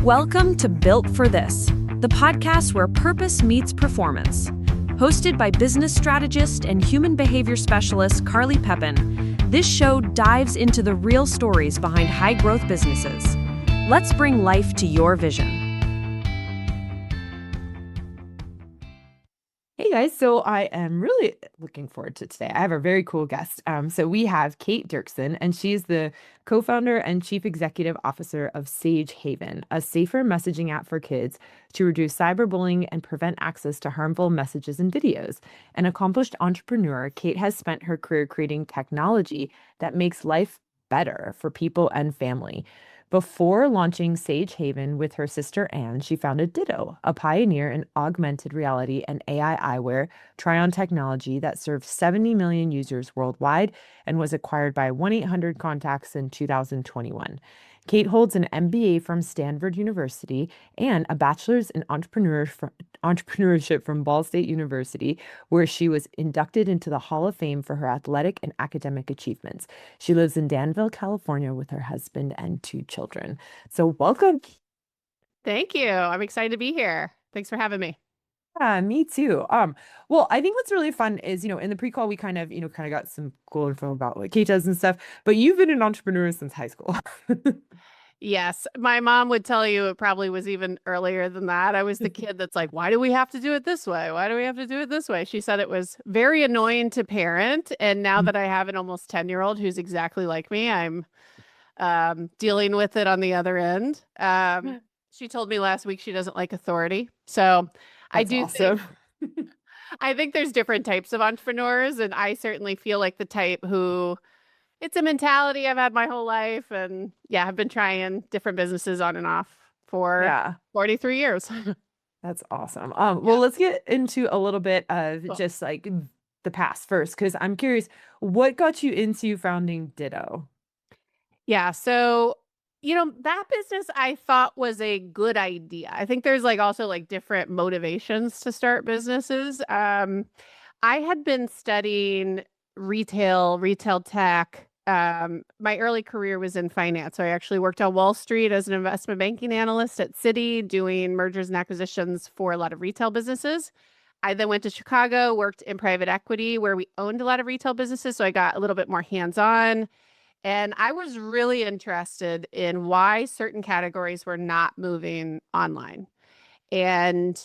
Welcome to Built for This, the podcast where purpose meets performance. Hosted by business strategist and human behavior specialist Carly Pepin, this show dives into the real stories behind high-growth businesses. Let's bring life to your vision. Hey guys, so I am really looking forward to today. I have a very cool guest. So we have Kate Doerksen, and she's the co-founder and chief executive officer of Sage Haven, a safer messaging app for kids to reduce cyberbullying and prevent access to harmful messages and videos. An accomplished entrepreneur, Kate has spent her career creating technology that makes life better for people and family. Before launching Sage Haven with her sister Anne, she founded Ditto, a pioneer in augmented reality and AI eyewear try-on technology that serves 70 million users worldwide and was acquired by 1-800-CONTACTS in 2021. Kate holds an MBA from Stanford University and a bachelor's in entrepreneurship from Ball State University, where she was inducted into the Hall of Fame for her athletic and academic achievements. She lives in Danville, California, with her husband and 2 children. So welcome. Thank you. I'm excited to be here. Thanks for having me. Yeah, me too. Well, I think what's really fun is, in the pre-call, we kind of got some cool info about what Kate does and stuff, but you've been an entrepreneur since high school. Yes, my mom would tell you it probably was even earlier than that. I was the kid that's like, why do we have to do it this way? Why do we have to do it this way? She said it was very annoying to parent. And now that I have an almost 10-year-old who's exactly like me, I'm dealing with it on the other end. She told me last week she doesn't like authority. So I do awesome. I think there's different types of entrepreneurs, and I certainly feel like the type who it's a mentality I've had my whole life. And yeah, I've been trying different businesses on and off for 43 years. That's awesome. Well, let's get into a little bit of just like the past first, because I'm curious, what got you into founding Ditto? Yeah. So, that business I thought was a good idea. I think there's also different motivations to start businesses. I had been studying retail tech. My early career was in finance. So I actually worked on Wall Street as an investment banking analyst at Citi, doing mergers and acquisitions for a lot of retail businesses. I then went to Chicago, worked in private equity where we owned a lot of retail businesses. So I got a little bit more hands-on. And I was really interested in why certain categories were not moving online. And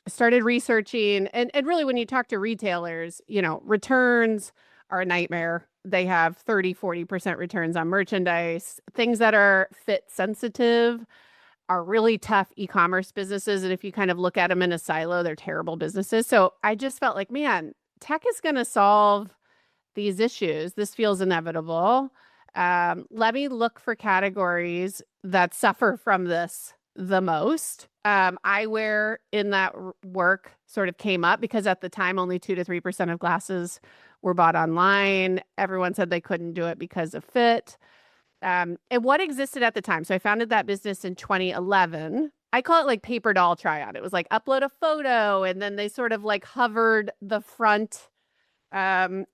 started researching. And really, when you talk to retailers, returns are a nightmare. They have 30-40% returns on merchandise. Things that are fit sensitive are really tough e-commerce businesses. And if you kind of look at them in a silo, they're terrible businesses. So I just felt like, man, tech is going to solve these issues. This feels inevitable. Let me look for categories that suffer from this the most. Eyewear in that work sort of came up because at the time, only 2-3% of glasses were bought online. Everyone said they couldn't do it because of fit. And what existed at the time? So I founded that business in 2011. I call it paper doll try on. It was upload a photo, and then they sort of hovered the front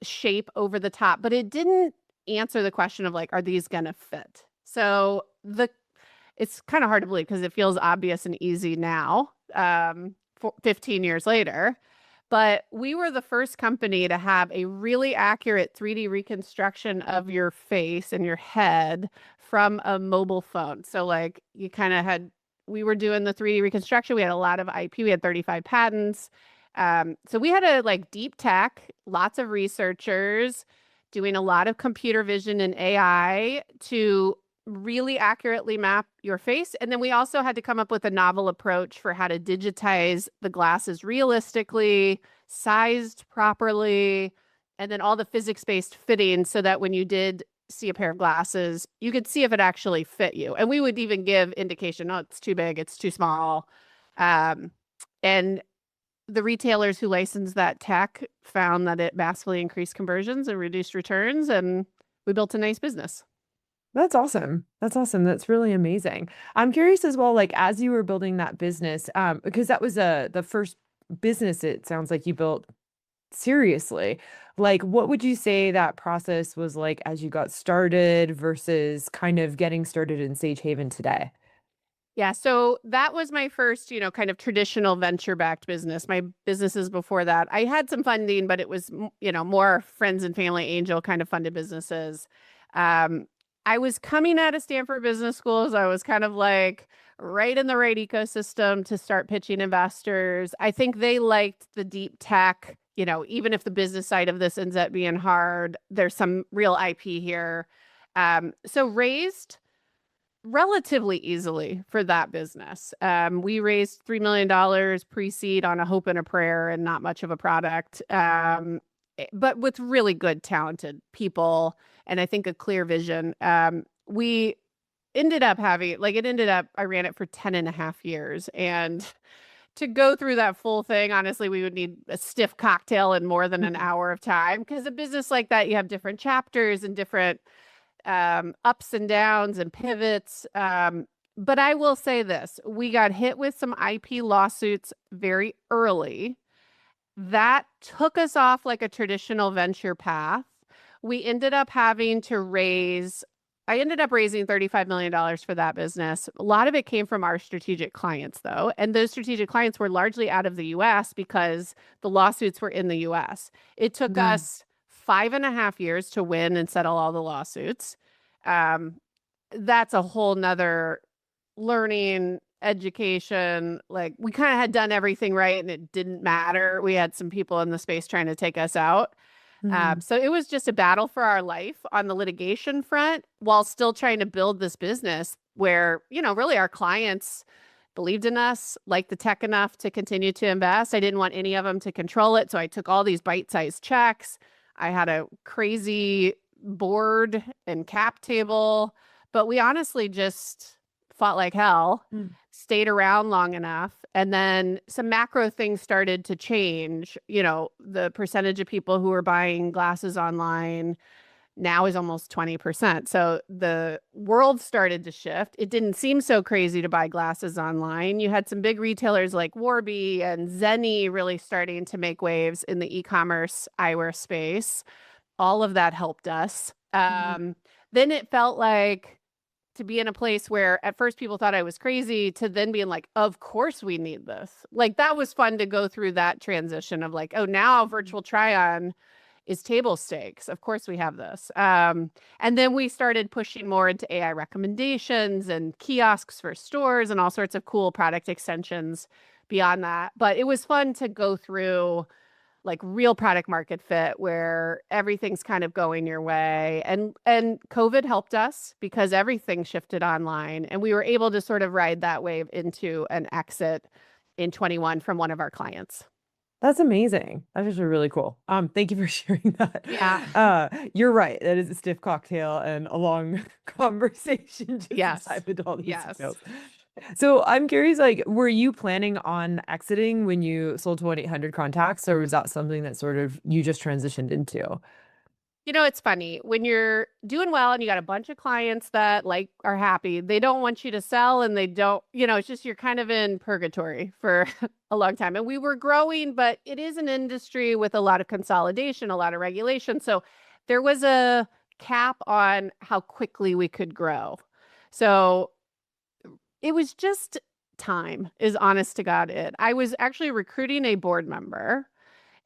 shape over the top, but it didn't answer the question of are these gonna fit? So it's kind of hard to believe because it feels obvious and easy now, 15 years later. But we were the first company to have a really accurate 3D reconstruction of your face and your head from a mobile phone. So you kind of we were doing the 3D reconstruction. We had a lot of IP. We had 35 patents. So we had a deep tech, lots of researchers doing a lot of computer vision and AI to really accurately map your face. And then we also had to come up with a novel approach for how to digitize the glasses realistically, sized properly, and then all the physics-based fitting so that when you did see a pair of glasses, you could see if it actually fit you. And we would even give indication, oh, it's too big, it's too small. And the retailers who licensed that tech found that it massively increased conversions and reduced returns, and we built a nice business. That's awesome. That's really amazing. I'm curious as well, as you were building that business, because that was the first business it sounds like you built seriously. What would you say that process was like as you got started versus kind of getting started in Sage Haven today? Yeah, so that was my first, kind of traditional venture-backed business. My businesses before that, I had some funding, but it was, more friends and family angel kind of funded businesses. Um, I was coming out of Stanford Business School, so I was kind of like right in the right ecosystem to start pitching investors. I think they liked the deep tech, even if the business side of this ends up being hard, there's some real IP here. So raised relatively easily for that business. We raised $3 million pre-seed on a hope and a prayer and not much of a product, but with really good, talented people and I think a clear vision. We ended up I ran it for 10 and a half years. And to go through that full thing, honestly, we would need a stiff cocktail in more than an hour of time because a business like that, you have different chapters and different ups and downs and pivots. But I will say this, we got hit with some IP lawsuits very early. That took us off like a traditional venture path. We ended up having to I ended up raising $35 million for that business. A lot of it came from our strategic clients, though. And those strategic clients were largely out of the US because the lawsuits were in the US. It took us 5.5 years to win and settle all the lawsuits. That's a whole nother learning education. Like we kind of had done everything right and it didn't matter. We had some people in the space trying to take us out. So it was just a battle for our life on the litigation front while still trying to build this business where, really our clients believed in us, liked the tech enough to continue to invest. I didn't want any of them to control it. So I took all these bite-sized checks. I had a crazy board and cap table, but we honestly just fought like hell, stayed around long enough. And then some macro things started to change. The percentage of people who are buying glasses online now is almost 20%. So the world started to shift. It didn't seem so crazy to buy glasses online. You had some big retailers like Warby and Zenni really starting to make waves in the e-commerce eyewear space. All of that helped us. Then it felt like to be in a place where at first people thought I was crazy to then being like, of course we need this. Like that was fun to go through that transition of like, oh, now virtual try-on is table stakes. Of course we have this. And then we started pushing more into AI recommendations and kiosks for stores and all sorts of cool product extensions beyond that. But it was fun to go through like real product market fit where everything's kind of going your way. And COVID helped us because everything shifted online and we were able to sort of ride that wave into an exit in 21 from one of our clients. That's amazing. That is really cool. Thank you for sharing that. Yeah. You're right. That is a stiff cocktail and a long conversation just Yes. to dive into all these Yes. details. So I'm curious, like, were you planning on exiting when you sold to 1-800 Contacts, or was that something that sort of you just transitioned into? It's funny when you're doing well and you got a bunch of clients that are happy, they don't want you to sell and they don't, it's just you're kind of in purgatory for a long time. And we were growing, but it is an industry with a lot of consolidation, a lot of regulation. So there was a cap on how quickly we could grow. So it was just time, is honest to God it. I was actually recruiting a board member.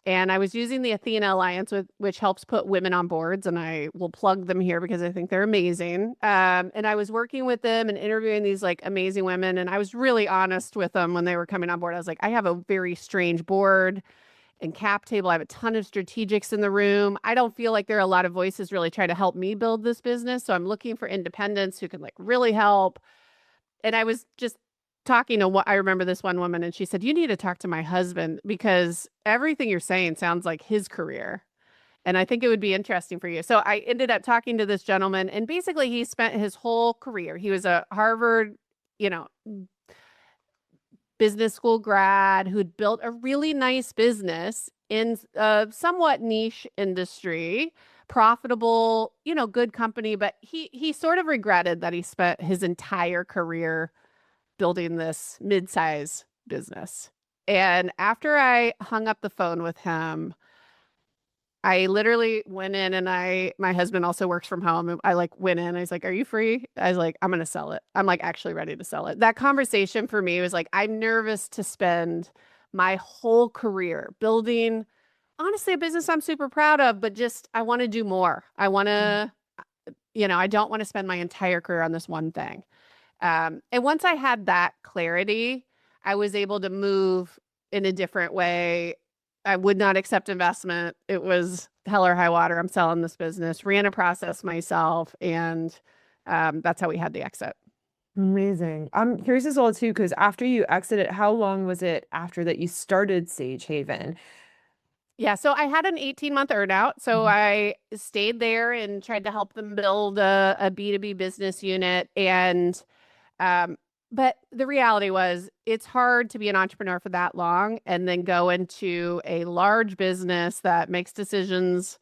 And I was using the Athena Alliance, which helps put women on boards. And I will plug them here because I think they're amazing. And I was working with them and interviewing these amazing women. And I was really honest with them when they were coming on board. I was like, I have a very strange board and cap table. I have a ton of strategics in the room. I don't feel like there are a lot of voices really trying to help me build this business. So I'm looking for independents who can really help. And I was just talking to I remember this one woman and she said, you need to talk to my husband because everything you're saying sounds like his career. And I think it would be interesting for you. So I ended up talking to this gentleman and basically he spent his whole career. He was a Harvard, business school grad who'd built a really nice business in a somewhat niche industry, profitable, good company. But he sort of regretted that he spent his entire career building this mid-size business. And after I hung up the phone with him, I literally went in and my husband also works from home. And I like went in. I was like, "Are you free?" I was like, "I'm going to sell it." I'm like actually ready to sell it. That conversation for me was like, I'm nervous to spend my whole career building, honestly, a business I'm super proud of, but just I want to do more. I want to, I don't want to spend my entire career on this one thing. And once I had that clarity, I was able to move in a different way. I would not accept investment. It was hell or high water. I'm selling this business, ran a process myself, and that's how we had the exit. Amazing. I'm curious as well too, because after you exited, how long was it after that you started Sage Haven? Yeah, so I had an 18-month earnout. So Mhm. I stayed there and tried to help them build a B2B business unit. Um, but the reality was it's hard to be an entrepreneur for that long and then go into a large business that makes decisions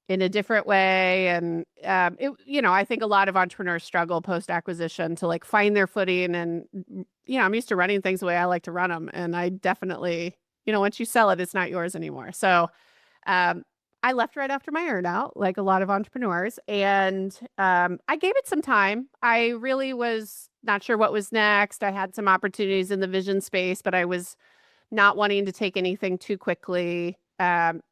in a different way. And I think a lot of entrepreneurs struggle post acquisition to like find their footing. And I'm used to running things the way I like to run them, and I definitely, once you sell it, it's not yours anymore. So um, I left right after my earnout, like a lot of entrepreneurs, and I gave it some time. I really was not sure what was next. I had some opportunities in the vision space, but I was not wanting to take anything too quickly.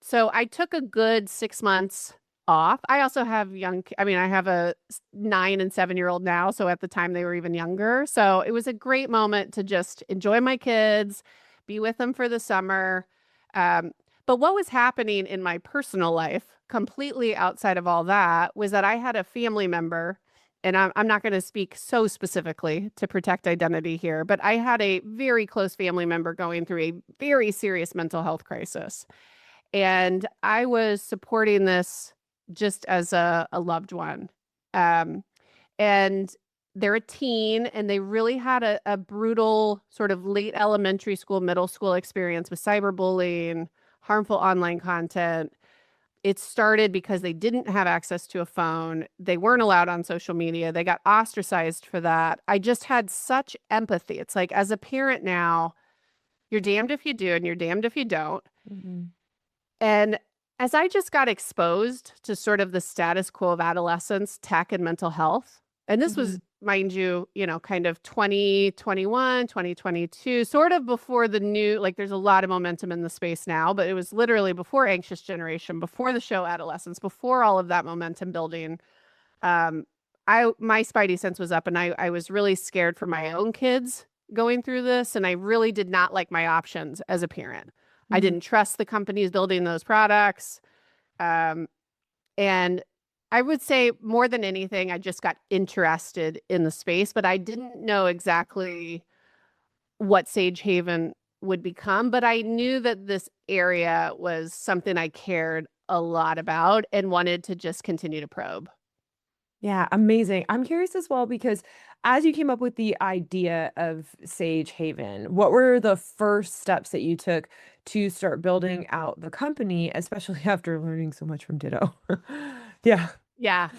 So I took a good 6 months off. I also have I have a 9 and 7-year-old now. So at the time they were even younger. So it was a great moment to just enjoy my kids, be with them for the summer. Um, but what was happening in my personal life, completely outside of all that, was that I had a family member, and I'm not going to speak so specifically to protect identity here, but I had a very close family member going through a very serious mental health crisis. And I was supporting this just as a loved one. Um, and they're a teen, and they really had a brutal sort of late elementary school, middle school experience with cyberbullying, harmful online content. It started because they didn't have access to a phone. They weren't allowed on social media. They got ostracized for that. I just had such empathy. It's like, as a parent now, you're damned if you do and you're damned if you don't. Mhm. And as I just got exposed to sort of the status quo of adolescence, tech, and mental health, and this was, Mhm. mind you, kind of 2021, 2022, sort of before the new, like there's a lot of momentum in the space now, but it was literally before Anxious Generation, before the show Adolescence, before all of that momentum building. Um, my spidey sense was up, and I was really scared for my own kids going through this, and I really did not like my options as a parent. I Mhm. didn't trust the companies building those products. Um, and I would say more than anything, I just got interested in the space, but I didn't know exactly what Sage Haven would become. But I knew that this area was something I cared a lot about and wanted to just continue to probe. Yeah, amazing. I'm curious as well because as you came up with the idea of Sage Haven, what were the first steps that you took to start building out the company, especially after learning so much from Ditto? Yeah. Yeah.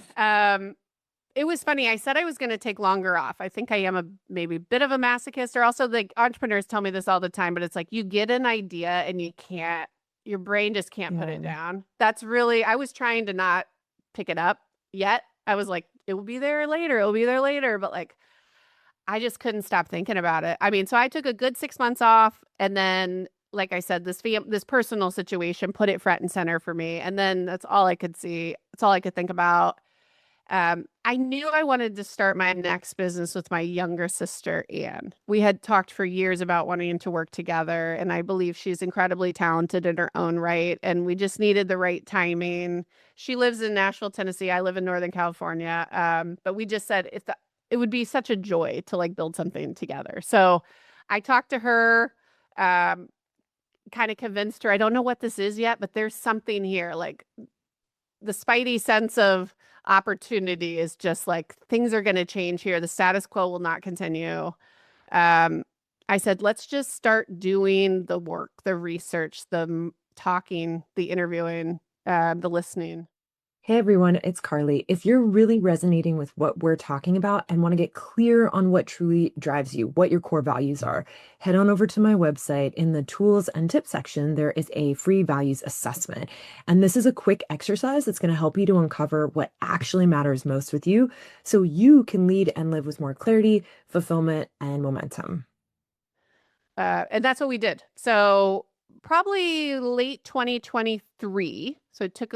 It was funny. I said I was going to take longer off. I think I am a maybe bit of a masochist, or also like entrepreneurs tell me this all the time, but it's like you get an idea and your brain just can't put it Yeah. down. That's really, I was trying to not pick it up yet. I was like, it will be there later. It will be there later. But like, I just couldn't stop thinking about it. I mean, so I took a good 6 months off, and then, like I said, this personal situation put it front and center for me. And then that's all I could see. That's all I could think about. I knew I wanted to start my next business with my younger sister, Anne. We had talked for years about wanting to work together, and I believe she's incredibly talented in her own right. And we just needed the right timing. She lives in Nashville, Tennessee. I live in Northern California. But we just said it would be such a joy to like build something together. So I talked to her, um, kind of convinced her. I don't know what this is yet, but there's something here. Like the spidey sense of opportunity is just like things are going to change here. The status quo will not continue. Um, I said, let's just start doing the work, the research, talking, the interviewing, the listening. Hey everyone, it's Carly. If you're really resonating with what we're talking about and want to get clear on what truly drives you, what your core values are, head on over to my website. In the tools and tips section, there is a free values assessment. And this is a quick exercise that's going to help you to uncover what actually matters most with you so you can lead and live with more clarity, fulfillment, and momentum. And that's what we did. So probably late 2023. So it took,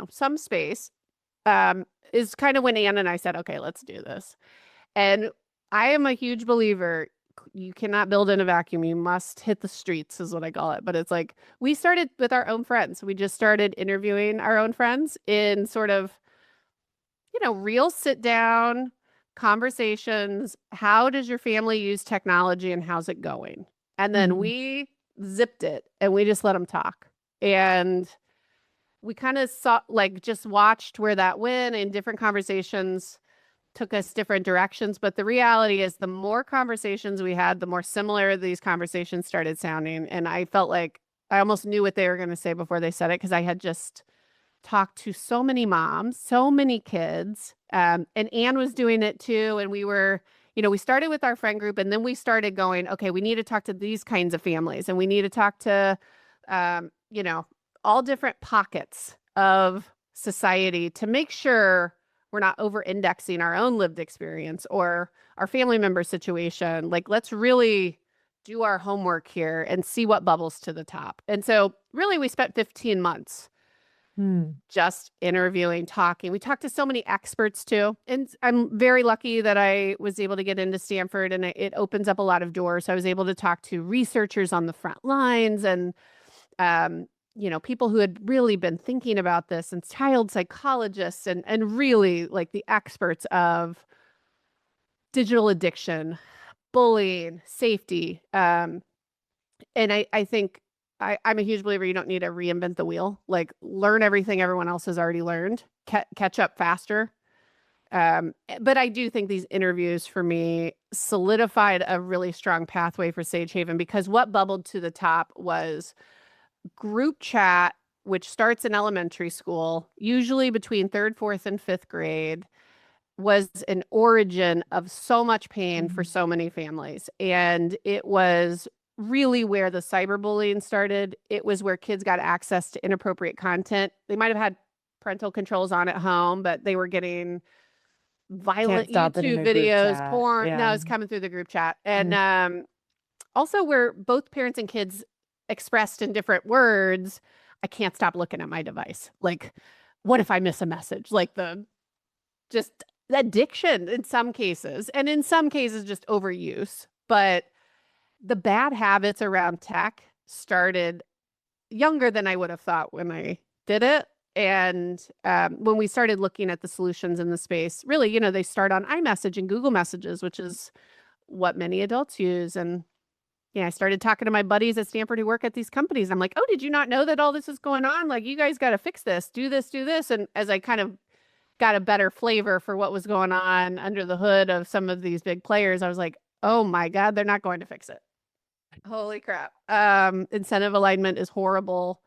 some space, is kind of when Ann and I said, okay, let's do this. And I am a huge believer. You cannot build in a vacuum. You must hit the streets, is what I call it. But it's like we started with our own friends. We just started interviewing our own friends in sort of, real sit down conversations. How does your family use technology and how's it going? And then we zipped it and we just let them talk. And we kind of saw, like, just watched where that went, and different conversations took us different directions. But the reality is, the more conversations we had, the more similar these conversations started sounding. And I felt like I almost knew what they were going to say before they said it, because I had just talked to so many moms, so many kids. And Anne was doing it too. And we were, we started with our friend group, and then we started going, okay, we need to talk to these kinds of families, and we need to talk to, all different pockets of society to make sure we're not over indexing our own lived experience or our family member situation. Like, let's really do our homework here and see what bubbles to the top. And so really we spent 15 months just interviewing, talking. We talked to so many experts too. And I'm very lucky that I was able to get into Stanford, and it opens up a lot of doors. So I was able to talk to researchers on the front lines, and people who had really been thinking about this, and child psychologists, and really like the experts of digital addiction, bullying, safety. And I think I'm a huge believer you don't need to reinvent the wheel. Like, learn everything everyone else has already learned, catch up faster. But I do think these interviews for me solidified a really strong pathway for Sage Haven, because what bubbled to the top was group chat, which starts in elementary school, usually between third, fourth, and fifth grade, was an origin of so much pain for so many families. And it was really where the cyberbullying started. It was where kids got access to inappropriate content. They might have had parental controls on at home, but they were getting violent YouTube videos, porn. Yeah. No, it's coming through the group chat. And also where both parents and kids expressed in different words, I can't stop looking at my device. Like, what if I miss a message? Like, just addiction in some cases, and in some cases just overuse. But the bad habits around tech started younger than I would have thought when I did it. And when we started looking at the solutions in the space, really, they start on iMessage and Google Messages, which is what many adults use. And I started talking to my buddies at Stanford who work at these companies. I'm like, oh, did you not know that all this is going on? Like, you guys got to fix this, do this, do this. And as I kind of got a better flavor for what was going on under the hood of some of these big players, I was like, oh my God, they're not going to fix it. Holy crap. Incentive alignment is horrible.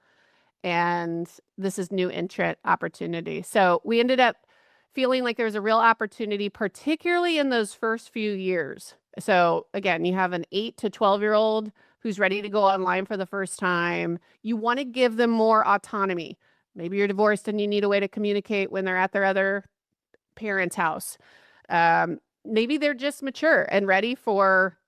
And this is new entrant opportunity. So we ended up feeling like there was a real opportunity, particularly in those first few years. So again, you have an 8 to 12-year-old who's ready to go online for the first time. You want to give them more autonomy. Maybe you're divorced and you need a way to communicate when they're at their other parent's house. Maybe they're just mature and ready for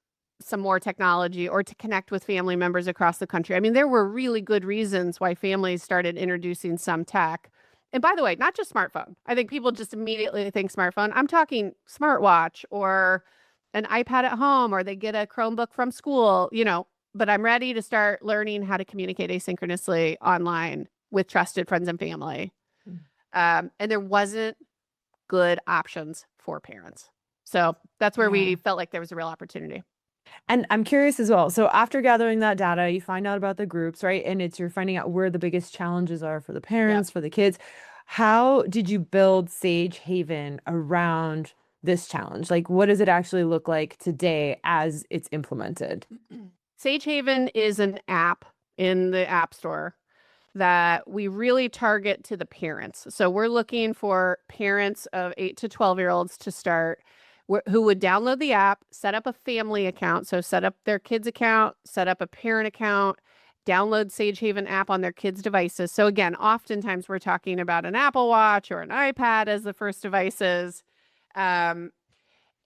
some more technology, or to connect with family members across the country. I mean, there were really good reasons why families started introducing some tech. And by the way, not just smartphone. I think people just immediately think smartphone. I'm talking smartwatch or an iPad at home, or they get a Chromebook from school, but I'm ready to start learning how to communicate asynchronously online with trusted friends and family. And there wasn't good options for parents. So that's where we felt like there was a real opportunity. And I'm curious as well. So after gathering that data, you find out about the groups, right? And you're finding out where the biggest challenges are for the parents, for the kids. How did you build Sage Haven around this challenge? Like, what does it actually look like today as it's implemented? Sage Haven is an app in the App Store that we really target to the parents. So we're looking for parents of 8 to 12-year-olds to start who would download the app, set up a family account. So set up their kids' account, set up a parent account, download Sage Haven app on their kids' devices. So again, oftentimes we're talking about an Apple Watch or an iPad as the first devices. And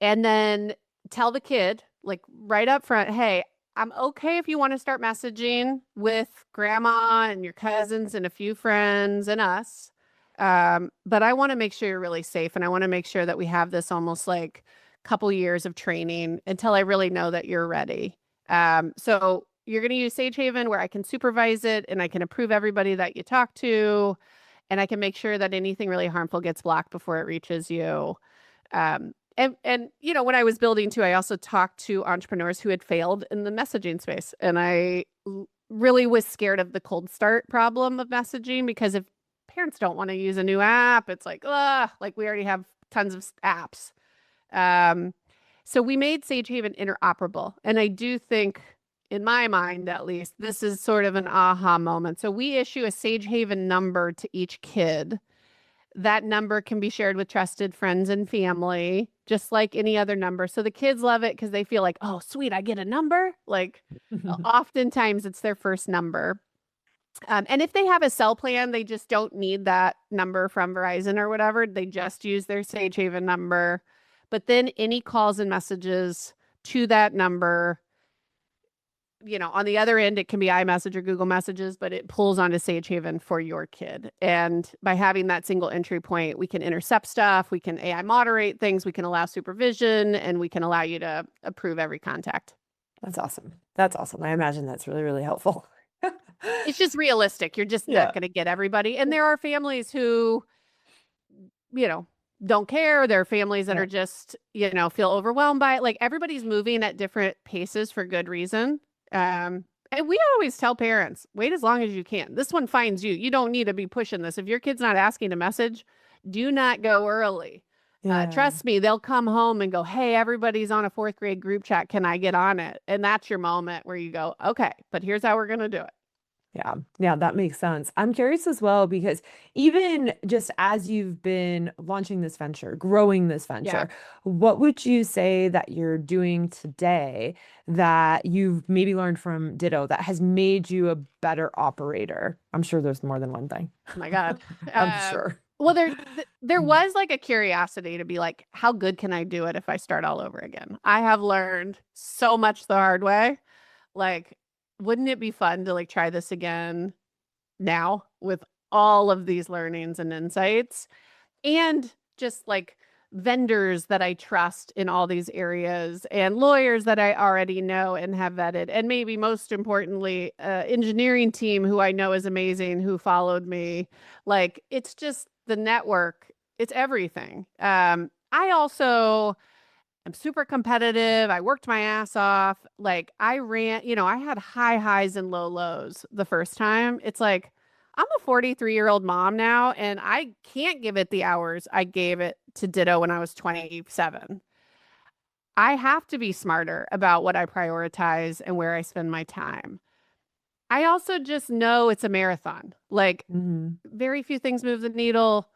then tell the kid, like right up front, hey, I'm okay if you want to start messaging with grandma and your cousins and a few friends and us. But I want to make sure you're really safe. And I want to make sure that we have this almost like couple years of training until I really know that you're ready. So you're going to use Sage Haven where I can supervise it and I can approve everybody that you talk to. And I can make sure that anything really harmful gets blocked before it reaches you. And you know, when I was building too, I also talked to entrepreneurs who had failed in the messaging space. And I really was scared of the cold start problem of messaging, because if parents don't want to use a new app, it's like, like we already have tons of apps. So we made Sage Haven interoperable. And I do think, in my mind at least, this is sort of an aha moment. So we issue a Sage Haven number to each kid. That number can be shared with trusted friends and family, just like any other number. So the kids love it because they feel like, oh, sweet, I get a number. Like oftentimes it's their first number. And if they have a cell plan, they just don't need that number from Verizon or whatever. They just use their Sage Haven number. But then any calls and messages to that number, you know, on the other end, it can be iMessage or Google Messages, but it pulls onto Sage Haven for your kid. And by having that single entry point, we can intercept stuff, we can AI moderate things, we can allow supervision, and we can allow you to approve every contact. That's awesome. That's awesome. I imagine that's really, really helpful. It's just realistic. You're just not going to get everybody. And there are families who, you know, don't care. There are families that are just, you know, feel overwhelmed by it. Like everybody's moving at different paces for good reason. And we always tell parents, wait as long as you can. This one finds you. You don't need to be pushing this. If your kid's not asking to message, do not go early. Trust me, they'll come home and go, hey, everybody's on a 4th grade group chat. Can I get on it? And that's your moment where you go, okay, but here's how we're going to do it. Yeah, that makes sense. I'm curious as well, because even just as you've been launching this venture, growing this venture, what would you say that you're doing today that you've maybe learned from Ditto that has made you a better operator? I'm sure there's more than one thing. Oh my God. I'm sure. Well, there was like a curiosity to be like, how good can I do it if I start all over again? I have learned so much the hard way. Like, wouldn't it be fun to like try this again now with all of these learnings and insights, and just like vendors that I trust in all these areas and lawyers that I already know and have vetted, and maybe most importantly, engineering team who I know is amazing, who followed me. Like, it's just the network. It's everything. I also I'm super competitive. I worked my ass off. Like I ran, you know, I had high highs and low lows the first time. It's like, I'm a 43-year-old mom now, and I can't give it the hours I gave it to Ditto when I was 27. I have to be smarter about what I prioritize and where I spend my time. I also just know it's a marathon. Like very few things move the needle.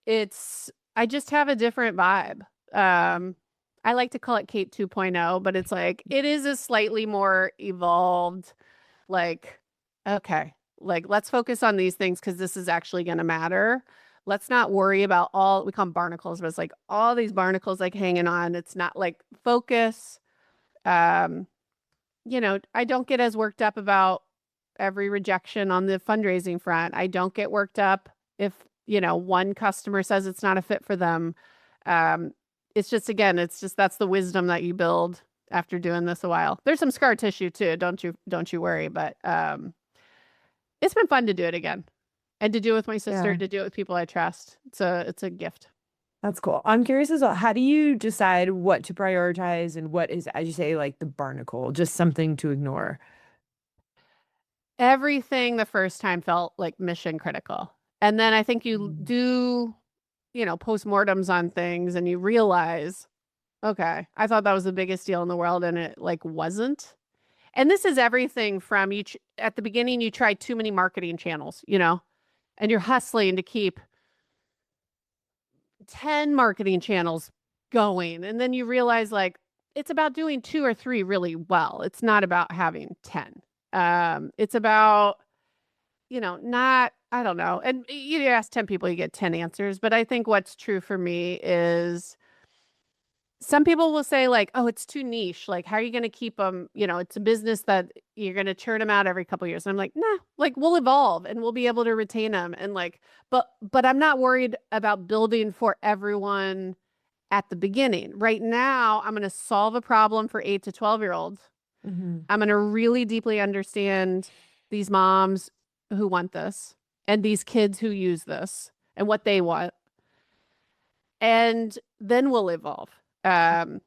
I just have a different vibe. I like to call it Kate 2.0, but it's like, it is a slightly more evolved, like, okay, like, let's focus on these things because this is actually going to matter. Let's not worry about we call them barnacles, but it's like all these barnacles like hanging on. It's not like focus. You know, I don't get as worked up about every rejection on the fundraising front. I don't get worked up if, you know, one customer says it's not a fit for them. It's just, again, that's the wisdom that you build after doing this a while. There's some scar tissue too. Don't you worry. But it's been fun to do it again, and to do it with my sister, to do it with people I trust. It's a gift. That's cool. I'm curious as well. How do you decide what to prioritize and what is, as you say, like the barnacle, just something to ignore? Everything the first time felt like mission critical. And then I think you do, you know, postmortems on things and you realize, okay, I thought that was the biggest deal in the world and it like wasn't. And this is everything from at the beginning, you try too many marketing channels, and you're hustling to keep 10 marketing channels going. And then you realize like it's about doing 2 or 3 really well. It's not about having 10. It's about, not, I don't know. And you ask 10 people, you get 10 answers. But I think what's true for me is some people will say like, oh, it's too niche. Like, how are you going to keep them? It's a business that you're going to churn them out every couple of years. And I'm like, nah, like we'll evolve and we'll be able to retain them. And like, but I'm not worried about building for everyone at the beginning. Right now, I'm going to solve a problem for 8 to 12-year-olds. Mm-hmm. I'm going to really deeply understand these moms who want this and these kids who use this and what they want. And then we'll evolve. And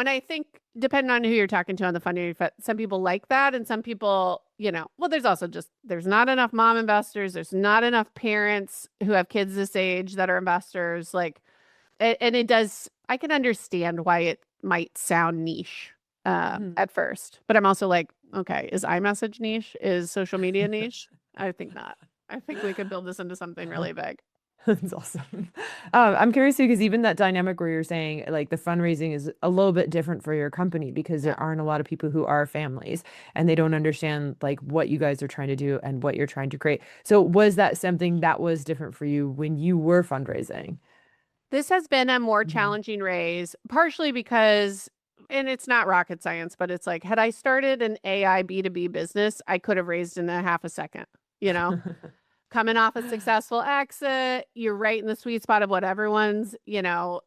I think depending on who you're talking to on the fundraising, some people like that. And some people, well, there's also there's not enough mom investors. There's not enough parents who have kids this age that are investors. Like, and I can understand why it might sound niche at first, but I'm also like, okay, is iMessage niche? Is social media niche? I think not. I think we could build this into something really big. That's awesome. I'm curious because even that dynamic where you're saying like the fundraising is a little bit different for your company because there aren't a lot of people who are families and they don't understand like what you guys are trying to do and what you're trying to create. So was that something that was different for you when you were fundraising? This has been a more challenging raise, partially because, and it's not rocket science, but it's like, had I started an AI B2B business, I could have raised in a half a second, coming off a successful exit, you're right in the sweet spot of what everyone's,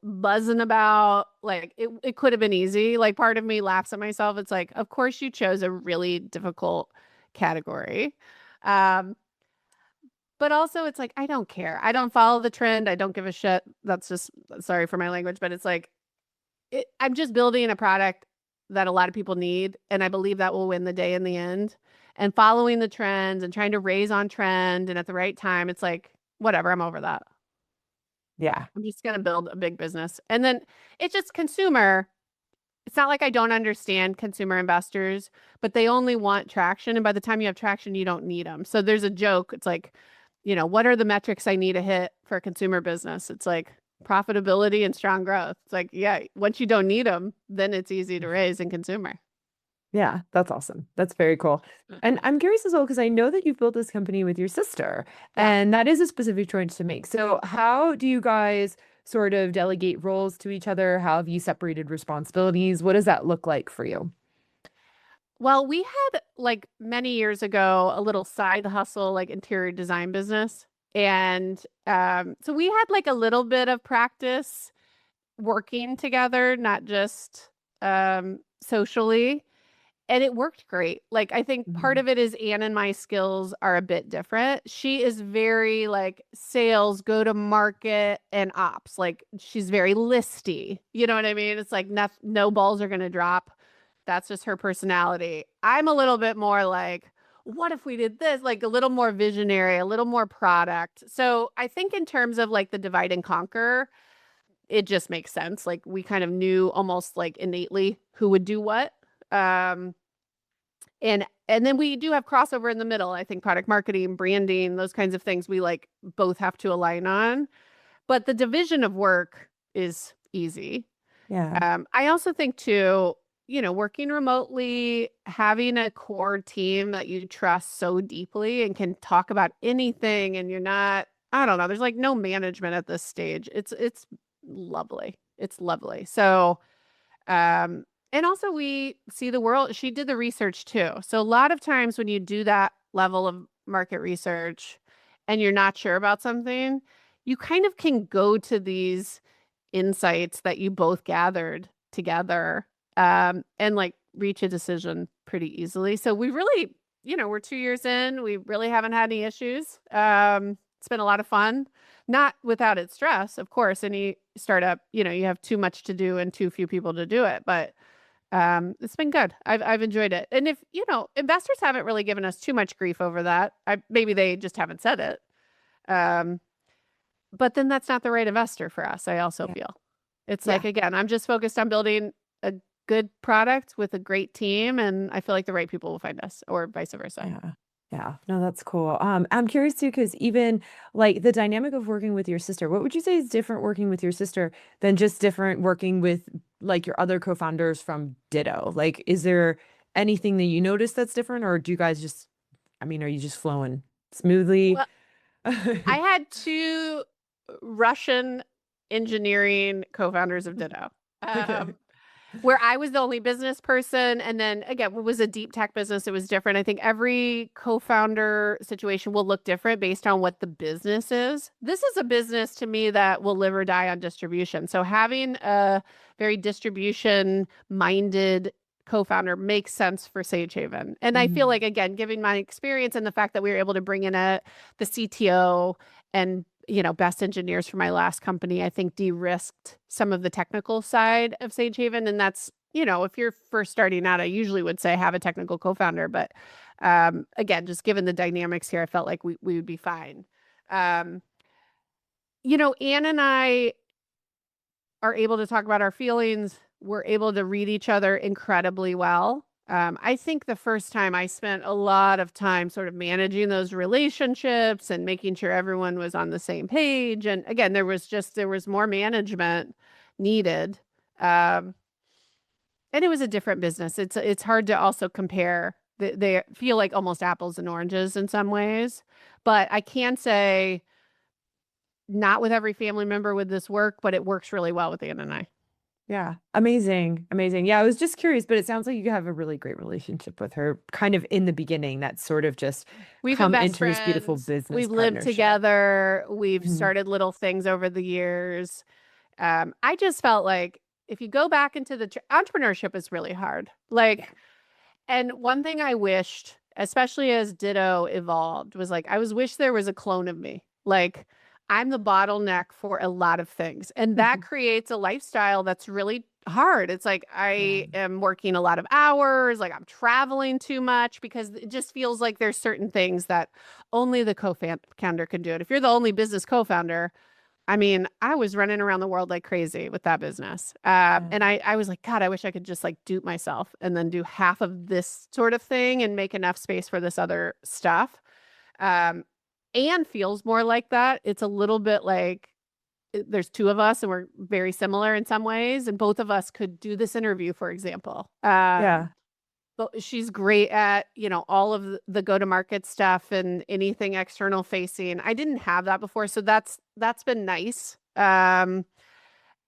buzzing about. Like it could have been easy. Like part of me laughs at myself. It's like, of course you chose a really difficult category. But also it's like, I don't care. I don't follow the trend. I don't give a shit. That's just, sorry for my language, but it's like, I'm just building a product that a lot of people need. And I believe that will win the day in the end. And following the trends and trying to raise on trend and at the right time, it's like, whatever, I'm over that. Yeah. I'm just going to build a big business. And then it's just consumer. It's not like I don't understand consumer investors, but they only want traction. And by the time you have traction, you don't need them. So there's a joke. It's like, what are the metrics I need to hit for a consumer business? It's like profitability and strong growth. It's like, yeah, once you don't need them, then it's easy to raise in consumer. Yeah, that's awesome. That's very cool. And I'm curious as well, because I know that you've built this company with your sister, and that is a specific choice to make. So how do you guys sort of delegate roles to each other? How have you separated responsibilities? What does that look like for you? Well, we had like many years ago a little side hustle, like interior design business. And so we had like a little bit of practice working together, not just socially. And it worked great. Like, I think part of it is Anne and my skills are a bit different. She is very like sales, go to market, and ops. Like, she's very listy. You know what I mean? It's like no balls are going to drop. That's just her personality. I'm a little bit more like, what if we did this? Like a little more visionary, a little more product. So I think in terms of like the divide and conquer, it just makes sense. Like we kind of knew almost like innately who would do what. And then we do have crossover in the middle. I think product marketing, branding, those kinds of things we like both have to align on. But the division of work is easy. Yeah. I also think too, working remotely, having a core team that you trust so deeply and can talk about anything and you're not, I don't know, there's like no management at this stage. It's lovely. It's lovely. So, and also we see the world. She did the research too. So a lot of times when you do that level of market research and you're not sure about something, you kind of can go to these insights that you both gathered together and like reach a decision pretty easily. So we really, we're 2 years in, we really haven't had any issues. It's been a lot of fun, not without its stress. Of course, any startup, you have too much to do and too few people to do it, but it's been good. I've enjoyed it. And if, investors haven't really given us too much grief over that, maybe they just haven't said it. But then that's not the right investor for us. I also feel it's like, again, I'm just focused on building a good product with a great team, and I feel like the right people will find us, or vice versa. Yeah. Yeah. No, that's cool. I'm curious too, because even like the dynamic of working with your sister, what would you say is different working with your sister than just different working with like your other co-founders from Ditto? Like, is there anything that you notice that's different, or do you guys just, I mean, are you just flowing smoothly? Well, I had two Russian engineering co-founders of Ditto. Okay. Where I was the only business person. And then again, it was a deep tech business. It was different. I think every co-founder situation will look different based on what the business is. This is a business to me that will live or die on distribution. So having a very distribution minded co-founder makes sense for Sage Haven. And I feel like, again, given my experience and the fact that we were able to bring in the CTO and best engineers for my last company, I think de-risked some of the technical side of Sage Haven. And that's, if you're first starting out, I usually would say have a technical co-founder. But again, just given the dynamics here, I felt like we would be fine. Anne and I are able to talk about our feelings. We're able to read each other incredibly well. I think the first time I spent a lot of time sort of managing those relationships and making sure everyone was on the same page. And again, there was more management needed. And it was a different business. It's hard to also compare. They feel like almost apples and oranges in some ways. But I can say not with every family member would this work, but it works really well with Anne and I. Yeah. Amazing. Amazing. Yeah, I was just curious, but it sounds like you have a really great relationship with her kind of in the beginning. That's sort of just We've been come best into this beautiful friends. business We've lived partnership. together. We've Mhm. started little things over the years. I just felt like if you go back into the entrepreneurship is really hard. Like, and one thing I wished, especially as Ditto evolved, was like, I wish there was a clone of me. Like, I'm the bottleneck for a lot of things. And that creates a lifestyle that's really hard. It's like I am working a lot of hours, like I'm traveling too much because it just feels like there's certain things that only the co-founder can do it. If you're the only business co-founder, I mean, I was running around the world like crazy with that business. And I was like, God, I wish I could just like dupe myself and then do half of this sort of thing and make enough space for this other stuff. Anne feels more like that. It's a little bit like there's two of us and we're very similar in some ways. And both of us could do this interview, for example. Yeah. But she's great at, all of the go-to-market stuff and anything external facing. I didn't have that before, so that's been nice.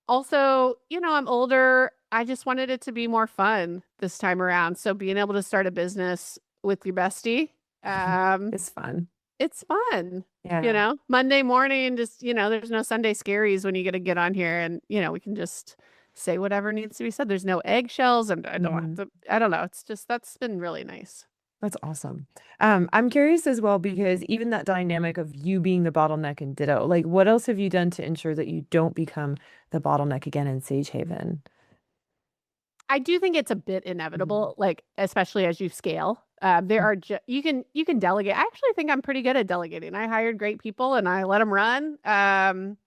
Also, I'm older. I just wanted it to be more fun this time around. So being able to start a business with your bestie, It's fun. it's fun. Yeah. Monday morning, just, there's no Sunday scaries when you get to get on here and, we can just say whatever needs to be said. There's no eggshells and I don't have to, I don't know. It's just, that's been really nice. That's awesome. I'm curious as well, because even that dynamic of you being the bottleneck in Ditto, like what else have you done to ensure that you don't become the bottleneck again in Sage Haven? I do think it's a bit inevitable, like especially as you scale. There are you can delegate. I actually think I'm pretty good at delegating. I hired great people and I let them run.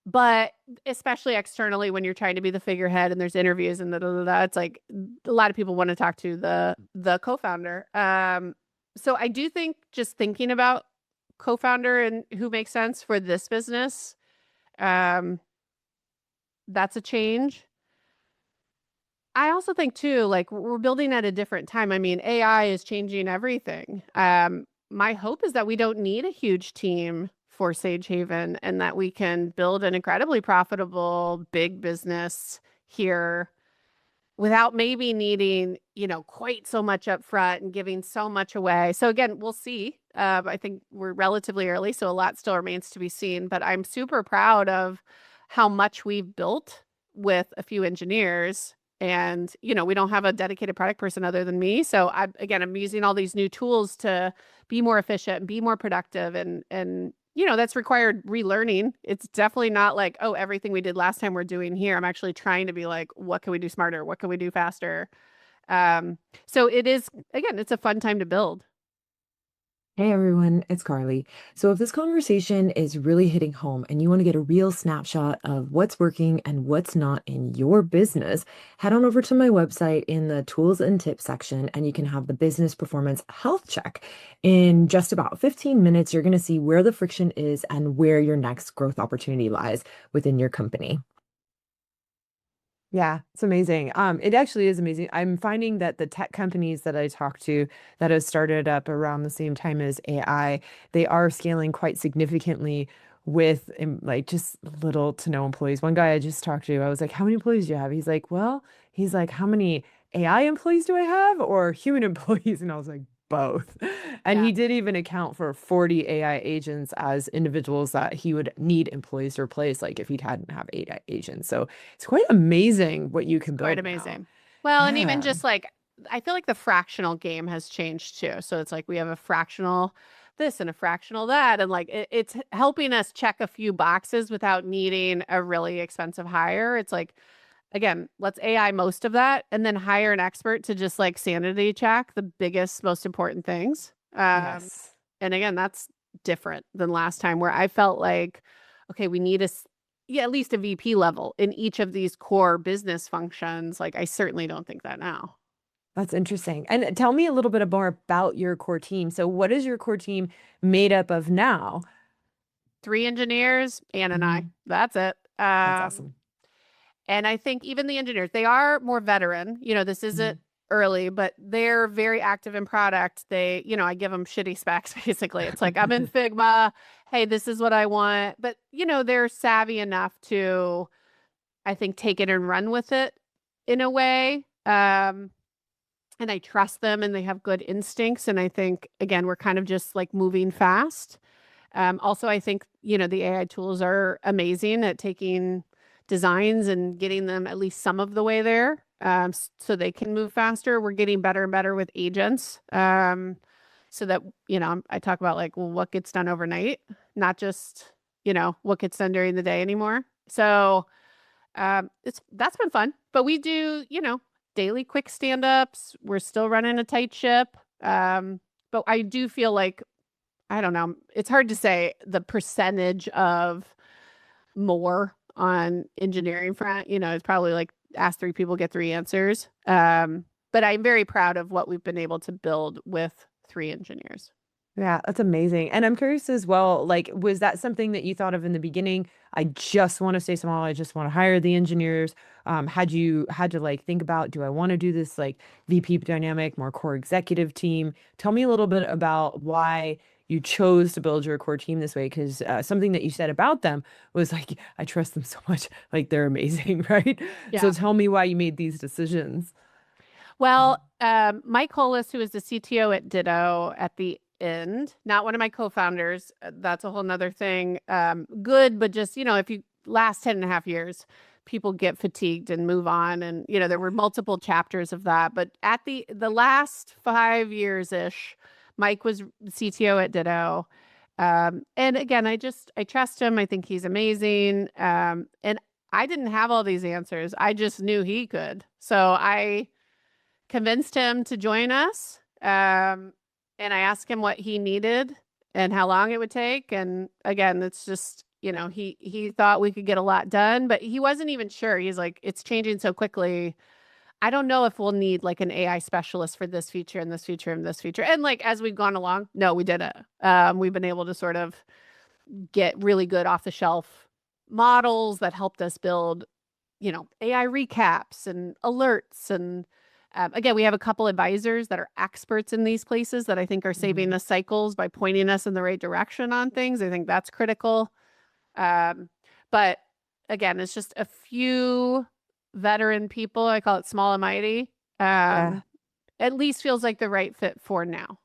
But especially externally, when you're trying to be the figurehead and there's interviews and it's like a lot of people want to talk to the co-founder. So I do think just thinking about co-founder and who makes sense for this business, that's a change. I also think too, like we're building at a different time. I mean, AI is changing everything. My hope is that we don't need a huge team for Sage Haven and that we can build an incredibly profitable big business here without maybe needing, quite so much upfront and giving so much away. So again, we'll see. I think we're relatively early, so a lot still remains to be seen, but I'm super proud of how much we've built with a few engineers. And, we don't have a dedicated product person other than me. So I'm using all these new tools to be more efficient and be more productive. And that's required relearning. It's definitely not like, oh, everything we did last time we're doing here. I'm actually trying to be like, what can we do smarter? What can we do faster? So it is, again, it's a fun time to build. Hey everyone, it's Carly. So, if this conversation is really hitting home and you want to get a real snapshot of what's working and what's not in your business, head on over to my website in the tools and tips section and you can have the business performance health check. In just about 15 minutes, you're going to see where the friction is and where your next growth opportunity lies within your company. Yeah, it's amazing. It actually is amazing. I'm finding that the tech companies that I talk to that have started up around the same time as AI, they are scaling quite significantly with like just little to no employees. One guy I just talked to, I was like, "How many employees do you have?" He's like, "How many AI employees do I have or human employees?" And I was like, "Both." And Yeah. he did even account for 40 AI agents as individuals that he would need employees to replace, like if he hadn't have AI agents. So it's quite amazing what you It's can quite build now. amazing. Well, and even Yeah. just like I feel like the fractional game has changed too. So it's like we have a fractional this and a fractional that, and like it's helping us check a few boxes without needing a really expensive hire. It's like again, let's AI most of that and then hire an expert to just like sanity check the biggest, most important things. Yes. And again, that's different than last time where I felt like, okay, we need yeah, at least a VP level in each of these core business functions. Like, I certainly don't think that now. That's interesting. And tell me a little bit more about your core team. So what is your core team made up of now? Three engineers, Ann and I. Mhm. That's it. That's awesome. And I think even the engineers, they are more veteran. This isn't Mhm. early, but they're very active in product. I give them shitty specs basically. It's like, I'm in Figma. Hey, this is what I want. But, they're savvy enough to, I think, take it and run with it in a way. And I trust them and they have good instincts. And I think, again, we're kind of just like moving fast. Also, I think, the AI tools are amazing at taking designs and getting them at least some of the way there so they can move faster. We're getting better and better with agents so that, I talk about like, well, what gets done overnight, not just, what gets done during the day anymore. So that's been fun. But we do, daily quick stand-ups. We're still running a tight ship. But I do feel like I don't know. It's hard to say the percentage of more on engineering front. It's probably like ask three people, get three answers. But I'm very proud of what we've been able to build with three engineers. Yeah, that's amazing. And I'm curious as well, like, was that something that you thought of in the beginning? I just want to stay small. I just want to hire the engineers. Had you had to like think about, do I want to do this like VP dynamic, more core executive team? Tell me a little bit about why you chose to build your core team this way, because something that you said about them was like, I trust them so much, like they're amazing, right? So Yeah. tell me why you made these decisions. Well, Mike Hollis, who is the CTO at Ditto at the end, not one of my co-founders, that's a whole nother thing. Good, but just, if you last 10 and a half years, people get fatigued and move on. And, there were multiple chapters of that. But at the last 5 years-ish, Mike was CTO at Ditto. And again, I trust him. I think he's amazing. And I didn't have all these answers. I just knew he could. So I convinced him to join us. And I asked him what he needed and how long it would take. And again, it's just, he thought we could get a lot done, but he wasn't even sure. He's like, it's changing so quickly. I don't know if we'll need like an AI specialist for this feature and this feature and this feature. And like as we've gone along, no, we didn't. We've been able to sort of get really good off the shelf models that helped us build, AI recaps and alerts. And again, we have a couple advisors that are experts in these places that I think are saving Mhm. us cycles by pointing us in the right direction on things. I think that's critical. Um, but again, it's just a few veteran people. I call it small and mighty. Yeah. Um, at least feels like the right fit for now.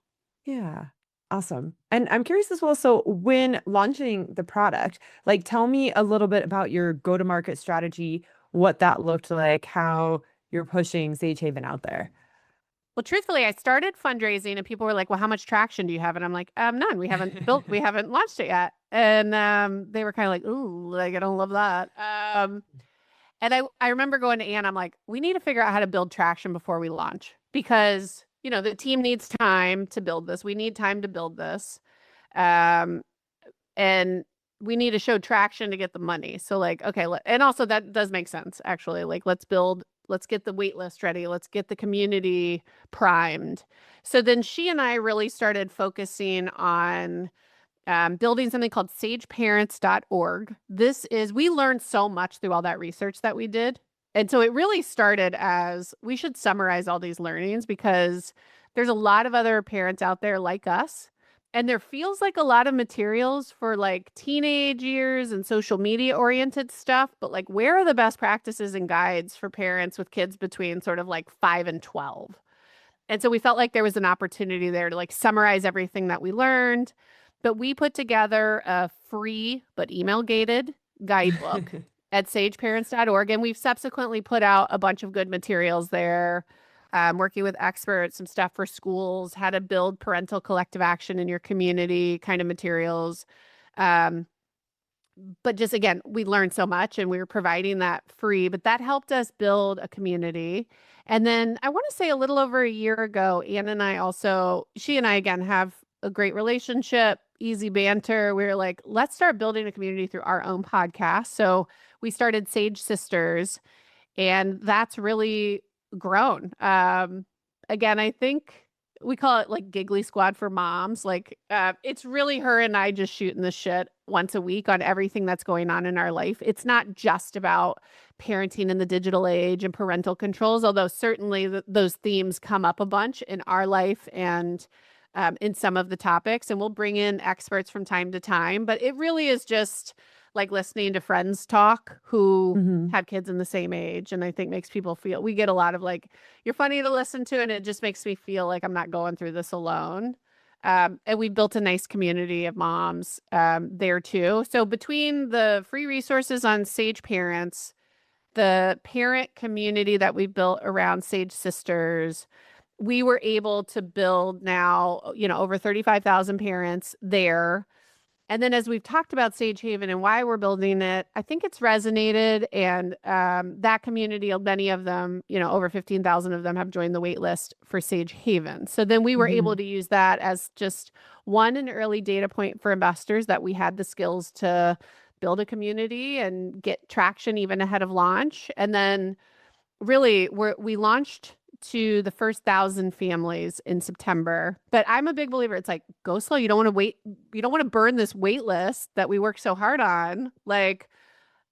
Yeah. Awesome. And I'm curious as well. So, when launching the product, like tell me a little bit about your go-to-market strategy, what that looked like, how you're pushing Sage Haven out there. Well, truthfully, I started fundraising and people were like, well, how much traction do you have? And I'm like, none. We haven't launched it yet. And they were kind of like, ooh, like, I don't love that. And I remember going to Anne, I'm like, we need to figure out how to build traction before we launch because the team needs time to build this. We need time to build this. Um, and we need to show traction to get the money. So like, okay, and also that does make sense actually. Like let's get the wait list ready. Let's get the community primed. So then she and I really started focusing on building something called sageparents.org. We learned so much through all that research that we did. And so it really started as we should summarize all these learnings because there's a lot of other parents out there like us. And there feels like a lot of materials for like teenage years and social media oriented stuff. But like, where are the best practices and guides for parents with kids between sort of like 5 and 12? And so we felt like there was an opportunity there to like summarize everything that we learned. But we put together a free but email gated guidebook at sageparents.org. And we've subsequently put out a bunch of good materials there, working with experts, some stuff for schools, how to build parental collective action in your community kind of materials. But just again, we learned so much and we were providing that free, but that helped us build a community. And then I want to say a little over a year ago, Ann and I she and I again have a great relationship, easy banter. We were like, let's start building a community through our own podcast. So we started Sage Sisters, and that's really grown. Again, I think we call it like Giggly Squad for moms. Like it's really her and I just shooting the shit once a week on everything that's going on in our life. It's not just about parenting in the digital age and parental controls, although certainly those themes come up a bunch in our life and in some of the topics. And we'll bring in experts from time to time. But it really is just like listening to friends talk who have kids in the same age. And I think makes people feel, we get a lot of like, you're funny to listen to. And it just makes me feel like I'm not going through this alone. And we've built a nice community of moms there too. So between the free resources on Sage Parents, the parent community that we built around Sage Sisters, we were able to build now, over 35,000 parents there. And then as we've talked about Sage Haven and why we're building it, I think it's resonated. And that community, many of them, over 15,000 of them have joined the wait list for Sage Haven. So then we were able to use that as just an early data point for investors that we had the skills to build a community and get traction even ahead of launch. And then really we launched to the first 1,000 families in September. But I'm a big believer. It's like, go slow. You don't want to wait. You don't want to burn this wait list that we worked so hard on. Like,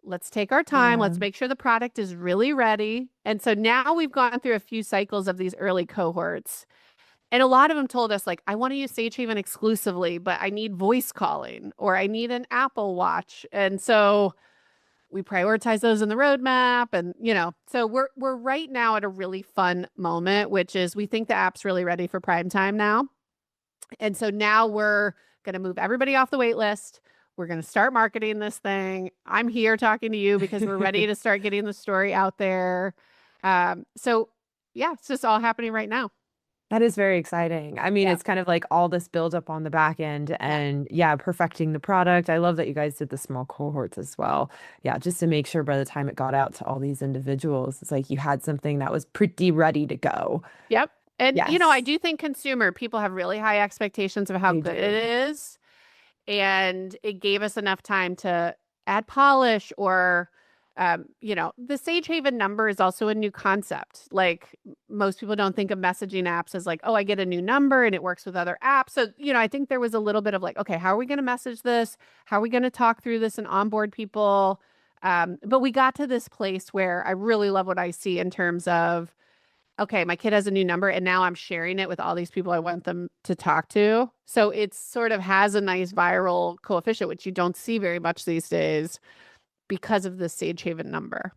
let's take our time. Yeah. Let's make sure the product is really ready. And so now we've gone through a few cycles of these early cohorts. And a lot of them told us like, I want to use Sage Haven exclusively, but I need voice calling or I need an Apple Watch. And so we prioritize those in the roadmap. And, so we're right now at a really fun moment, which is we think the app's really ready for prime time now. And so now we're going to move everybody off the wait list. We're going to start marketing this thing. I'm here talking to you because we're ready to start getting the story out there. So yeah, it's just all happening right now. That is very exciting. I mean, it's kind of like all this build up on the back end and perfecting the product. I love that you guys did the small cohorts as well. Yeah, just to make sure by the time it got out to all these individuals, it's like you had something that was pretty ready to go. Yep. And, I do think people have really high expectations of how good it is. And it gave us enough time to add polish or the Sage Haven number is also a new concept. Like most people don't think of messaging apps as like, oh, I get a new number and it works with other apps. So, I think there was a little bit of like, okay, how are we going to message this? How are we going to talk through this and onboard people? But we got to this place where I really love what I see in terms of, okay, my kid has a new number and now I'm sharing it with all these people I want them to talk to. So it sort of has a nice viral coefficient, which you don't see very much these days, because of the Sage Haven number.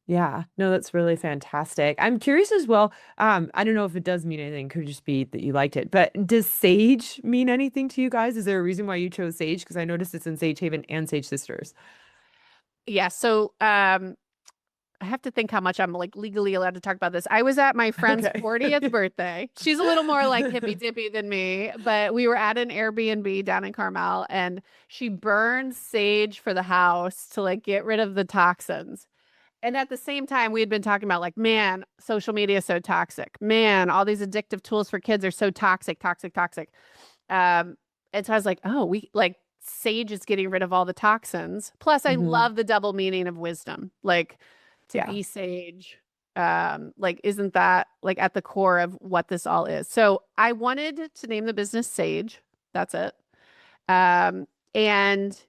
Yeah, no, that's really fantastic. I'm curious as well. I don't know if it does mean anything. Could just be that you liked it. But does Sage mean anything to you guys? Is there a reason why you chose Sage? Because I noticed it's in Sage Haven and Sage Sisters. Yeah. So I have to think how much I'm like legally allowed to talk about this. I was at my friend's 40th birthday. She's a little more like hippy dippy than me, but we were at an Airbnb down in Carmel and she burned sage for the house to like get rid of the toxins. And at the same time, we had been talking about like, man, social media is so toxic. Man, all these addictive tools for kids are so toxic, toxic, toxic. And so I was like, oh, we like Sage is getting rid of all the toxins. Plus, I love the double meaning of wisdom, like to be sage. Like, isn't that like at the core of what this all is? So I wanted to name the business Sage. That's it. And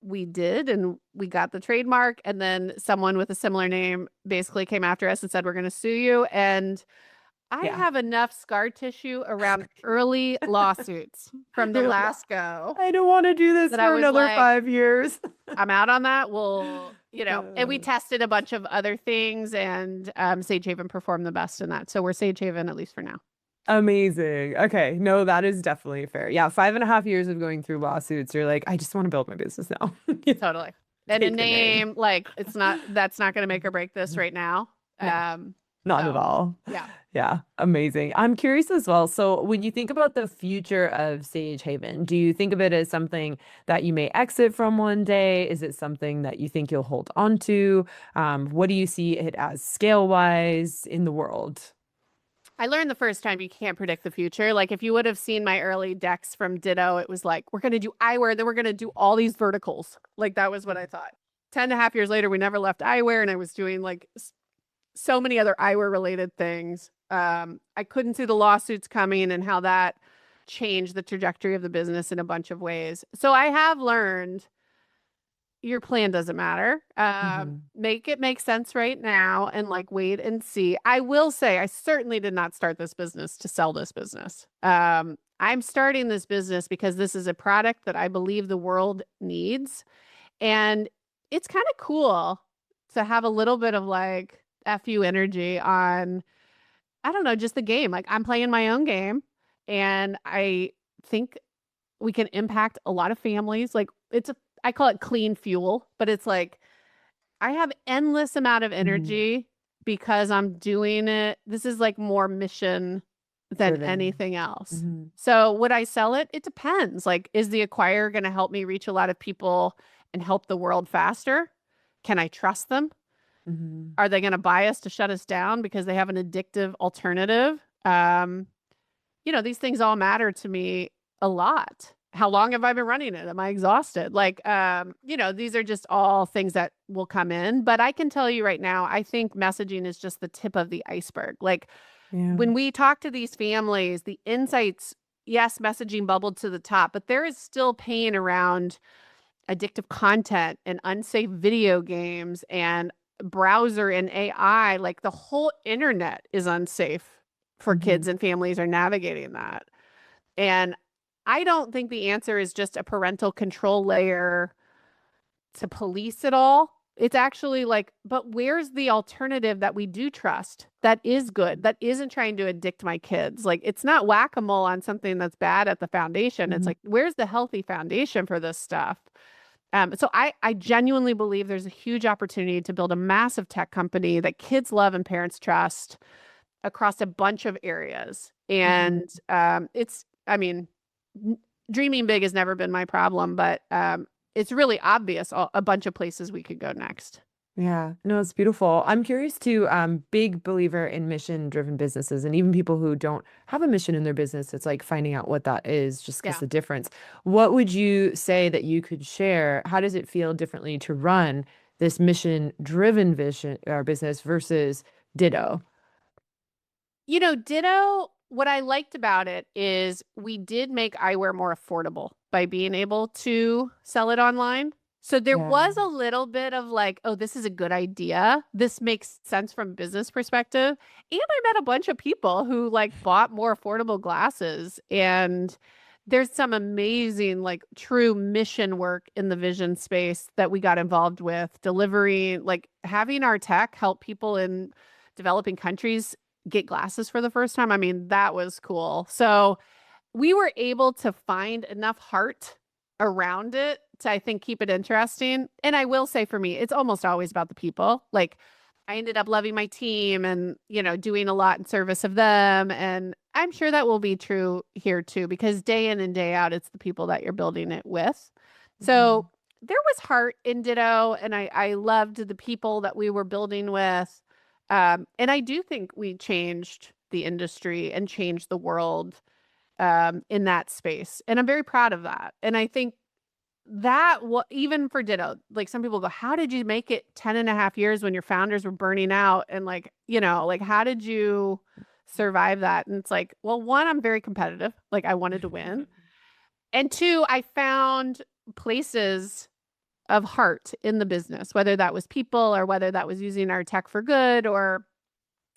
we did, and we got the trademark. And then someone with a similar name basically came after us and said, we're going to sue you. And I have enough scar tissue around early lawsuits from the last go. I don't want to do this for another like, 5 years. I'm out on that. Well, and we tested a bunch of other things, and Sage Haven performed the best in that. So we're Sage Haven, at least for now. Amazing. Okay. No, that is definitely fair. Yeah. 5.5 years of going through lawsuits. You're like, I just want to build my business now. Totally. And a name, like that's not going to make or break this right now. Not at all. Yeah. Yeah. Amazing. I'm curious as well. So when you think about the future of Sage Haven, do you think of it as something that you may exit from one day? Is it something that you think you'll hold on to? What do you see it as scale wise in the world? I learned the first time you can't predict the future. Like if you would have seen my early decks from Ditto, it was like, we're going to do eyewear, then we're going to do all these verticals. Like that was what I thought. 10.5 years later, we never left eyewear, and I was doing like so many other eyewear related things. I couldn't see the lawsuits coming and how that changed the trajectory of the business in a bunch of ways. So I have learned your plan doesn't matter. Make it make sense right now and like wait and see. I will say I certainly did not start this business to sell this business. I'm starting this business because this is a product that I believe the world needs. And it's kind of cool to have a little bit of like FU energy on, I don't know, just the game. Like I'm playing my own game, and I think we can impact a lot of families. Like I call it clean fuel, but it's like I have endless amount of energy because I'm doing it. This is like more mission than anything else. So would I sell it? It depends. Like, is the acquirer going to help me reach a lot of people and help the world faster? Can I trust them? Are they going to buy us to shut us down because they have an addictive alternative? These things all matter to me a lot. How long have I been running it? Am I exhausted? Like, these are just all things that will come in. But I can tell you right now, I think messaging is just the tip of the iceberg. Like when we talk to these families, the insights, yes, messaging bubbled to the top, but there is still pain around addictive content and unsafe video games and browser and AI. Like the whole internet is unsafe for kids, and families are navigating that. And I don't think the answer is just a parental control layer to police it all. It's actually like, but where's the alternative that we do trust, that is good, that isn't trying to addict my kids? Like, it's not whack-a-mole on something that's bad at the foundation. It's like, where's the healthy foundation for this stuff? So I genuinely believe there's a huge opportunity to build a massive tech company that kids love and parents trust across a bunch of areas. And dreaming big has never been my problem, but it's really obvious a bunch of places we could go next. Yeah, no, it's beautiful. I'm curious too, big believer in mission-driven businesses, and even people who don't have a mission in their business, it's like finding out what that is just because the difference. What would you say that you could share? How does it feel differently to run this mission-driven vision or business versus Ditto? Ditto, what I liked about it is we did make eyewear more affordable by being able to sell it online. So there was a little bit of like, oh, this is a good idea. This makes sense from a business perspective. And I met a bunch of people who like bought more affordable glasses. And there's some amazing, like true mission work in the vision space that we got involved with, delivering, like having our tech help people in developing countries get glasses for the first time. I mean, that was cool. So we were able to find enough heart around it to, I think, keep it interesting. And I will say for me, it's almost always about the people. Like I ended up loving my team and, doing a lot in service of them. And I'm sure that will be true here too, because day in and day out, it's the people that you're building it with. So there was heart in Ditto, and I loved the people that we were building with. And I do think we changed the industry and changed the world in that space. And I'm very proud of that. And I think that even for Ditto, like some people go, how did you make it 10 and a half years when your founders were burning out? And like, like, how did you survive that? And it's like, well, one, I'm very competitive. Like I wanted to win. And two, I found places of heart in the business, whether that was people or whether that was using our tech for good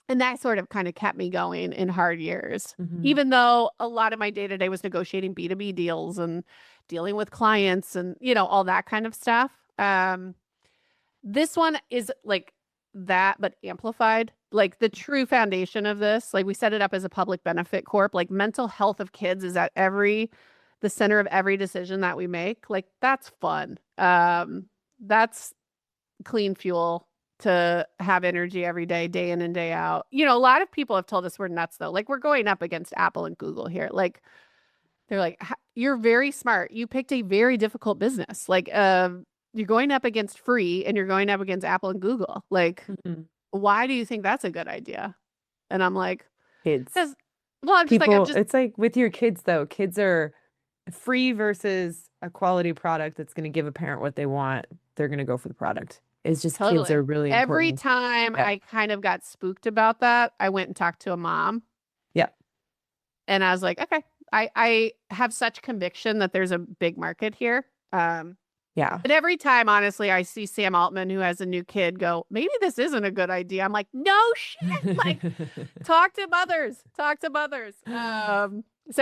and that sort of kind of kept me going in hard years, even though a lot of my day to day was negotiating B2B deals and dealing with clients and, all that kind of stuff. This one is like that, but amplified. Like the true foundation of this, like we set it up as a public benefit corp, like mental health of kids is at the center of every decision that we make. Like that's fun. That's clean fuel to have energy every day in and day out. A lot of people have told us we're nuts though. Like we're going up against Apple and Google here. Like they're like, you're very smart. You picked a very difficult business. Like, you're going up against free and you're going up against Apple and Google. Like, why do you think that's a good idea? And I'm like, Kids. Well, I'm just People, like, it's like with your kids though. Kids are free versus a quality product that's going to give a parent what they want. They're going to go for the product. It's just totally. Kids are really Every important. time I kind of got spooked about that, I went and talked to a mom. Yeah. And I was like, okay, I have such conviction that there's a big market here. Yeah. But every time, honestly, I see Sam Altman, who has a new kid, go, maybe this isn't a good idea. I'm like, no shit. Like, talk to mothers. So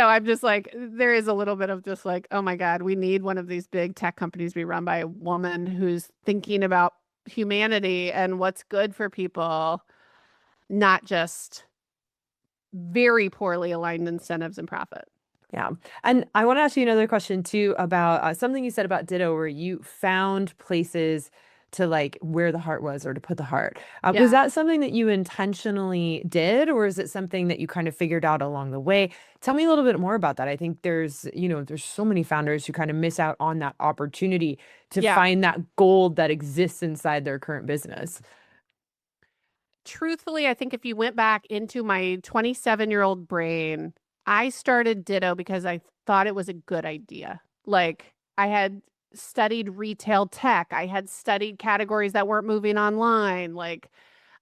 I'm just like, there is a little bit of just like, oh my God, we need one of these big tech companies be run by a woman who's thinking about humanity and what's good for people, not just very poorly aligned incentives and profit. Yeah. And I want to ask you another question too about something you said about Ditto, where you found places to like where the heart was or to put the heart. Was that something that you intentionally did, or is it something that you kind of figured out along the way? Tell me a little bit more about that. I think there's so many founders who kind of miss out on that opportunity to find that gold that exists inside their current business. Truthfully, I think if you went back into my 27-year-old brain, I started Ditto because I thought it was a good idea. Like I had studied retail tech. I had studied categories that weren't moving online. Like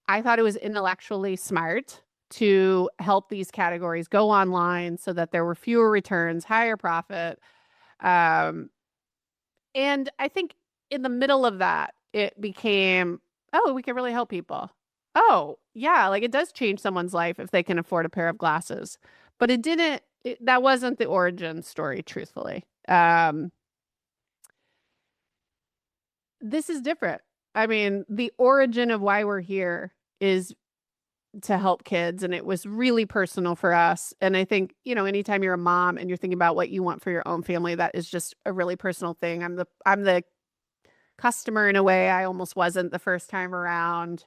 I thought it was intellectually smart to help these categories go online so that there were fewer returns, higher profit. And I think in the middle of that, it became, oh, we can really help people. Oh, yeah, like it does change someone's life if they can afford a pair of glasses. But that wasn't the origin story, truthfully. This is different. I mean, the origin of why we're here is to help kids, and it was really personal for us. And I think, anytime you're a mom and you're thinking about what you want for your own family, that is just a really personal thing. I'm the customer in a way I almost wasn't the first time around.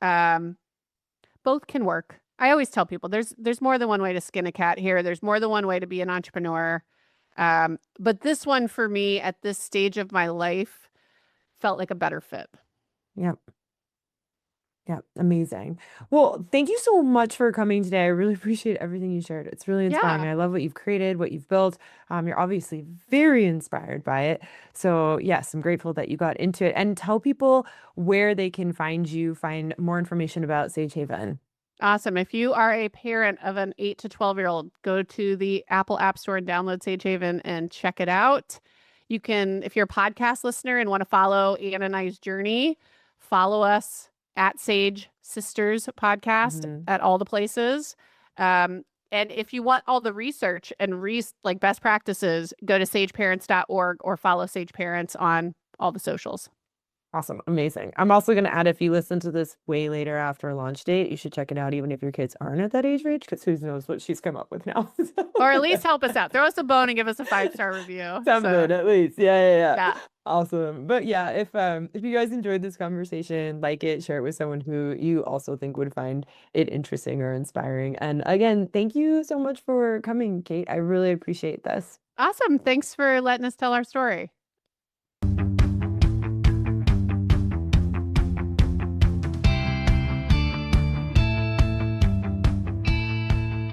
Both can work. I always tell people there's more than one way to skin a cat here. There's more than one way to be an entrepreneur. But this one for me at this stage of my life felt like a better fit. Yep. Yeah, amazing. Well, thank you so much for coming today. I really appreciate everything you shared. It's really inspiring. I love what you've created, what you've built. You're obviously very inspired by it. So yes, I'm grateful that you got into it. And tell people where they can find you, find more information about Sage Haven. Awesome. If you are a parent of an 8 to 12-year-old, go to the Apple App Store and download Sage Haven and check it out. You can, if you're a podcast listener and want to follow Ann and I's journey, follow us at Sage Sisters Podcast at all the places. And if you want all the research and like best practices, go to sageparents.org or follow Sage Parents on all the socials. Awesome. Amazing. I'm also going to add, if you listen to this way later after launch date, you should check it out even if your kids aren't at that age range, because who knows what she's come up with now. Or at least help us out. Throw us a bone and give us a 5-star review. Something at least. Yeah. Awesome. But yeah, if you guys enjoyed this conversation, like it, share it with someone who you also think would find it interesting or inspiring. And again, thank you so much for coming, Kate. I really appreciate this. Awesome. Thanks for letting us tell our story.